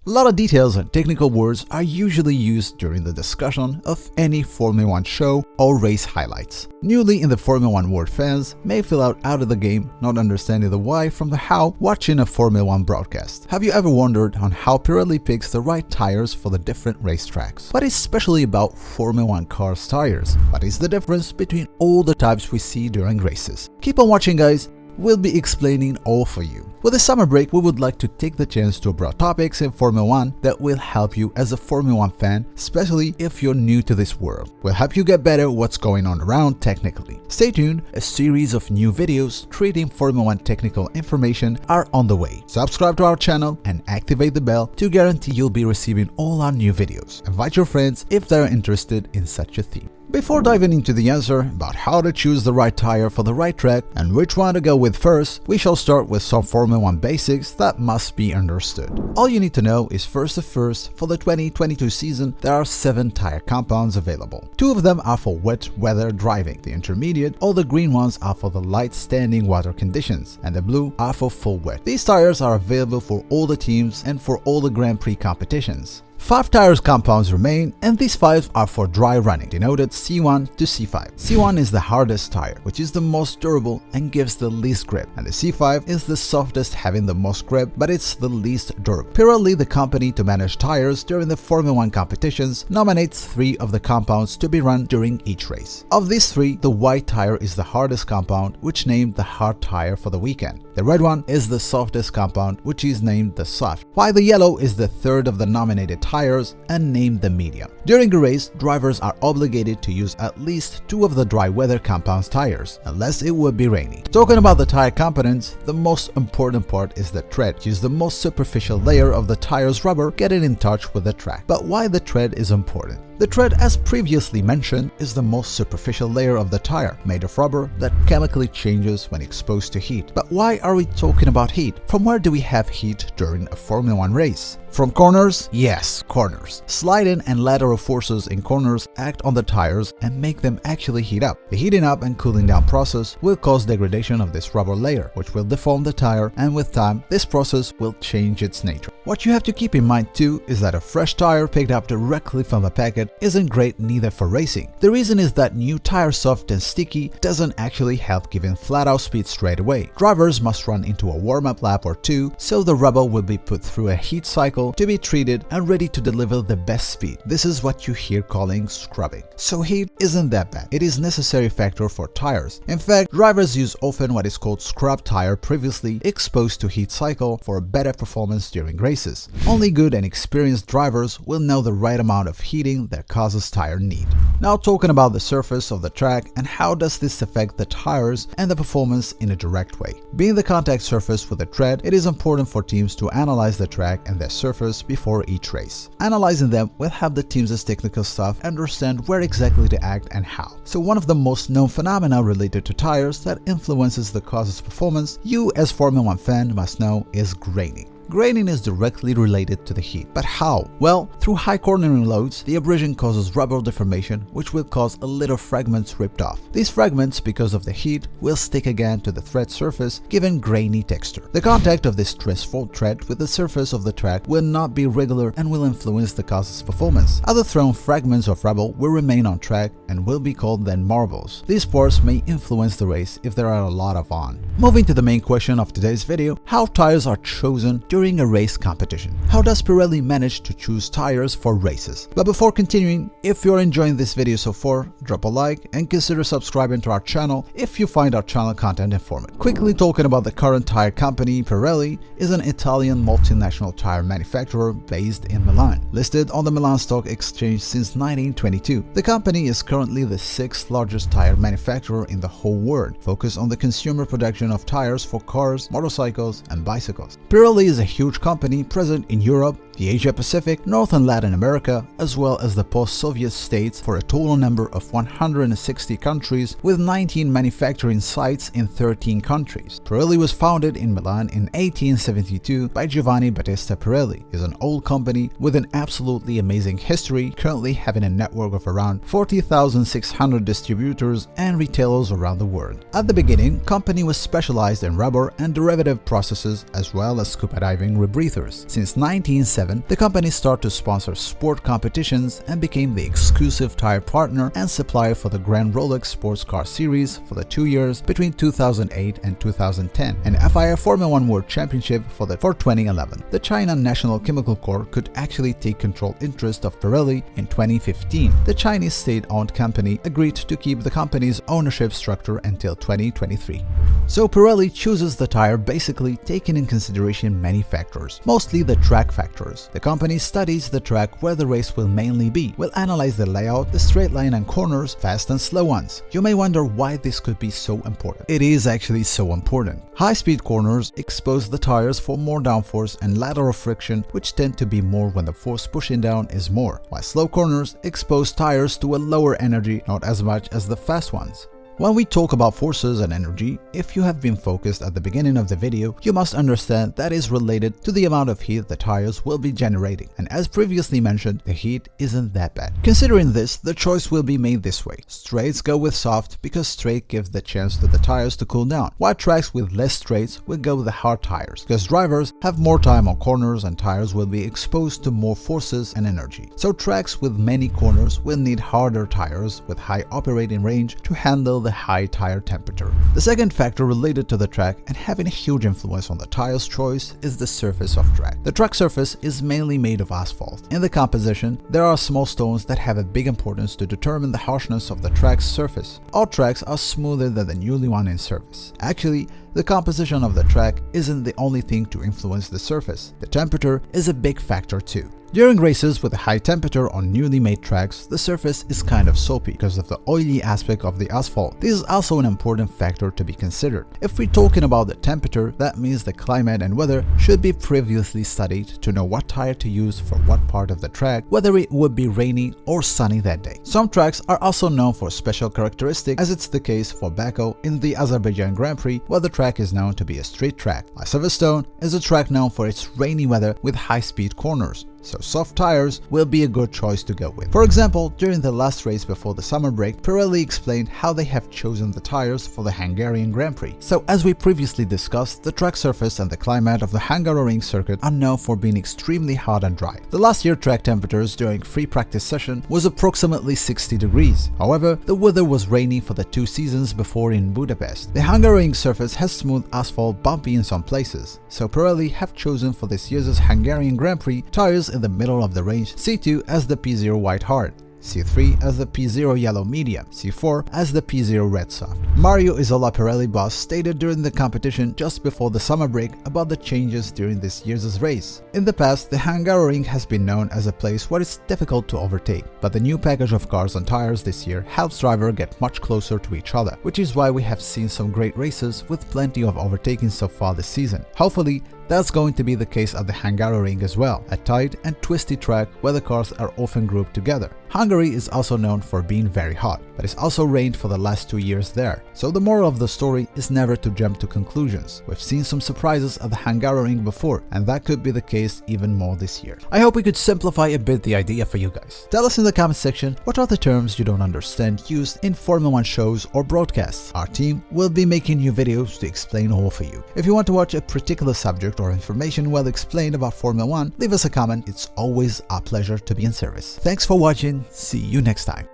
A lot of details and technical words are usually used during the discussion of any Formula 1 show or race highlights. Newly in the Formula 1 world, fans may feel out of the game, not understanding the why from the how watching a Formula 1 broadcast. Have you ever wondered on how Pirelli picks the right tires for the different racetracks? What is specially about Formula 1 cars' tires? What is the difference between all the types we see during races? Keep on watching, guys. We'll be explaining all for you. With the summer break, we would like to take the chance to abroad topics in Formula 1 that will help you as a Formula 1 fan, especially if you're new to this world. We'll help you get better what's going on around technically. Stay tuned, a series of new videos treating Formula 1 technical information are on the way. Subscribe to our channel and activate the bell to guarantee you'll be receiving all our new videos. Invite your friends if they're interested in such a theme. Before diving into the answer about how to choose the right tire for the right track and which one to go with first, we shall start with some Formula 1 basics that must be understood. All you need to know is for the 2022 season, there are 7 tire compounds available. 2 of them are for wet weather driving, the intermediate or the green ones are for the light standing water conditions, and the blue are for full wet. These tires are available for all the teams and for all the Grand Prix competitions. 5 tires compounds remain, and these 5 are for dry running, denoted C1 to C5. C1 is the hardest tire, which is the most durable and gives the least grip, and the C5 is the softest, having the most grip, but it's the least durable. Pirelli, the company to manage tires during the Formula 1 competitions, nominates 3 of the compounds to be run during each race. Of these 3, the white tire is the hardest compound, which named the hard tire for the weekend. The red one is the softest compound, which is named the soft, while the yellow is the third of the nominated tires and named the medium. During a race, drivers are obligated to use at least 2 of the dry weather compounds tires, unless it would be rainy. Talking about the tire components, the most important part is the tread, which is the most superficial layer of the tire's rubber getting in touch with the track. But why the tread is important? The tread, as previously mentioned, is the most superficial layer of the tire, made of rubber that chemically changes when exposed to heat. But why are we talking about heat? From where do we have heat during a Formula 1 race? From corners? Yes, corners. Sliding and lateral forces in corners act on the tires and make them actually heat up. The heating up and cooling down process will cause degradation of this rubber layer, which will deform the tire, and with time, this process will change its nature. What you have to keep in mind too is that a fresh tire picked up directly from the packet isn't great neither for racing. The reason is that new tire soft and sticky doesn't actually help giving flat-out speed straight away. Drivers must run into a warm-up lap or 2, so the rubber will be put through a heat cycle to be treated and ready to deliver the best speed. This is what you hear calling scrubbing. So heat isn't that bad. It is a necessary factor for tires. In fact, drivers use often what is called scrub tire previously exposed to heat cycle for a better performance during races. Only good and experienced drivers will know the right amount of heating their car's tire need. Now talking about the surface of the track and how does this affect the tires and the performance in a direct way. Being the contact surface with the tread, it is important for teams to analyze the track and their surface before each race. Analyzing them will help the team's technical staff understand where exactly to act and how. So one of the most known phenomena related to tires that influences the car's performance you as Formula 1 fan must know is graining. Graining is directly related to the heat. But how? Well, through high cornering loads, the abrasion causes rubber deformation, which will cause a little fragments ripped off. These fragments, because of the heat, will stick again to the thread surface, giving grainy texture. The contact of this stressful thread with the surface of the track will not be regular and will influence the car's performance. Other thrown fragments of rubber will remain on track and will be called then marbles. These parts may influence the race if there are a lot of on. Moving to the main question of today's video, how tires are chosen during a race competition. How does Pirelli manage to choose tires for races? But before continuing, if you're enjoying this video so far, drop a like and consider subscribing to our channel if you find our channel content informative. Quickly talking about the current tire company, Pirelli is an Italian multinational tire manufacturer based in Milan, listed on the Milan Stock Exchange since 1922. The company is currently the 6th largest tire manufacturer in the whole world, focused on the consumer production of tires for cars, motorcycles, and bicycles. Pirelli is a huge company present in Europe, the Asia Pacific, North and Latin America, as well as the post-Soviet states for a total number of 160 countries with 19 manufacturing sites in 13 countries. Pirelli was founded in Milan in 1872 by Giovanni Battista Pirelli. It is an old company with an absolutely amazing history, currently having a network of around 40,600 distributors and retailers around the world. At the beginning, company was specialized in rubber and derivative processes as well as scuba diving rebreathers. Since 1970, 2007, the company started to sponsor sport competitions and became the exclusive tire partner and supplier for the Grand Rolex Sports Car Series for the 2 years between 2008 and 2010, and FIA Formula 1 World Championship for 2011. The China National Chemical Corp could actually take control interest of Pirelli in 2015. The Chinese state-owned company agreed to keep the company's ownership structure until 2023. So Pirelli chooses the tire basically taking in consideration many factors, mostly the track factors. The company studies the track where the race will mainly be, will analyze the layout, the straight line and corners, fast and slow ones. You may wonder why this could be so important. It is actually so important. High-speed corners expose the tires for more downforce and lateral friction, which tend to be more when the force pushing down is more, while slow corners expose tires to a lower energy, not as much as the fast ones. When we talk about forces and energy, if you have been focused at the beginning of the video, you must understand that is related to the amount of heat the tires will be generating. And as previously mentioned, the heat isn't that bad. Considering this, the choice will be made this way. Straights go with soft because straight gives the chance to the tires to cool down, while tracks with less straights will go with the hard tires because drivers have more time on corners and tires will be exposed to more forces and energy. So tracks with many corners will need harder tires with high operating range to handle the high tire temperature. The second factor related to the track and having a huge influence on the tire's choice is the surface of track. The track surface is mainly made of asphalt. In the composition, there are small stones that have a big importance to determine the harshness of the track's surface. All tracks are smoother than the newly one in service. Actually, the composition of the track isn't the only thing to influence the surface. The temperature is a big factor too. During races with a high temperature on newly made tracks, the surface is kind of soapy because of the oily aspect of the asphalt. This is also an important factor to be considered. If we're talking about the temperature, that means the climate and weather should be previously studied to know what tire to use for what part of the track, whether it would be rainy or sunny that day. Some tracks are also known for special characteristics, as it's the case for Baku in the Azerbaijan Grand Prix, where the track is known to be a straight track. Silverstone is a track known for its rainy weather with high-speed corners. So soft tires will be a good choice to go with. For example, during the last race before the summer break, Pirelli explained how they have chosen the tires for the Hungarian Grand Prix. So as we previously discussed, the track surface and the climate of the Hungaroring circuit are known for being extremely hot and dry. The last year track temperatures during free practice session was approximately 60 degrees. However, the weather was rainy for the 2 seasons before in Budapest. The Hungaroring surface has smooth asphalt, bumpy in some places. So Pirelli have chosen for this year's Hungarian Grand Prix tires in the middle of the range, C2 as the P0 white hard, C3 as the P0 yellow medium, C4 as the P0 red soft. Mario Isola, Pirelli boss, stated during the competition just before the summer break about the changes during this year's race. In the past, the Hungaroring has been known as a place where it's difficult to overtake, but the new package of cars and tires this year helps drivers get much closer to each other, which is why we have seen some great races with plenty of overtaking so far this season. Hopefully, that's going to be the case at the Hungaroring as well, a tight and twisty track where the cars are often grouped together. Hungary is also known for being very hot, but it's also rained for the last 2 years there. So the moral of the story is never to jump to conclusions. We've seen some surprises at the Hungaroring before, and that could be the case even more this year. I hope we could simplify a bit the idea for you guys. Tell us in the comment section what are the terms you don't understand used in Formula 1 shows or broadcasts. Our team will be making new videos to explain all for you. If you want to watch a particular subject or information well explained about Formula 1, leave us a comment. It's always a pleasure to be in service. Thanks for watching. See you next time.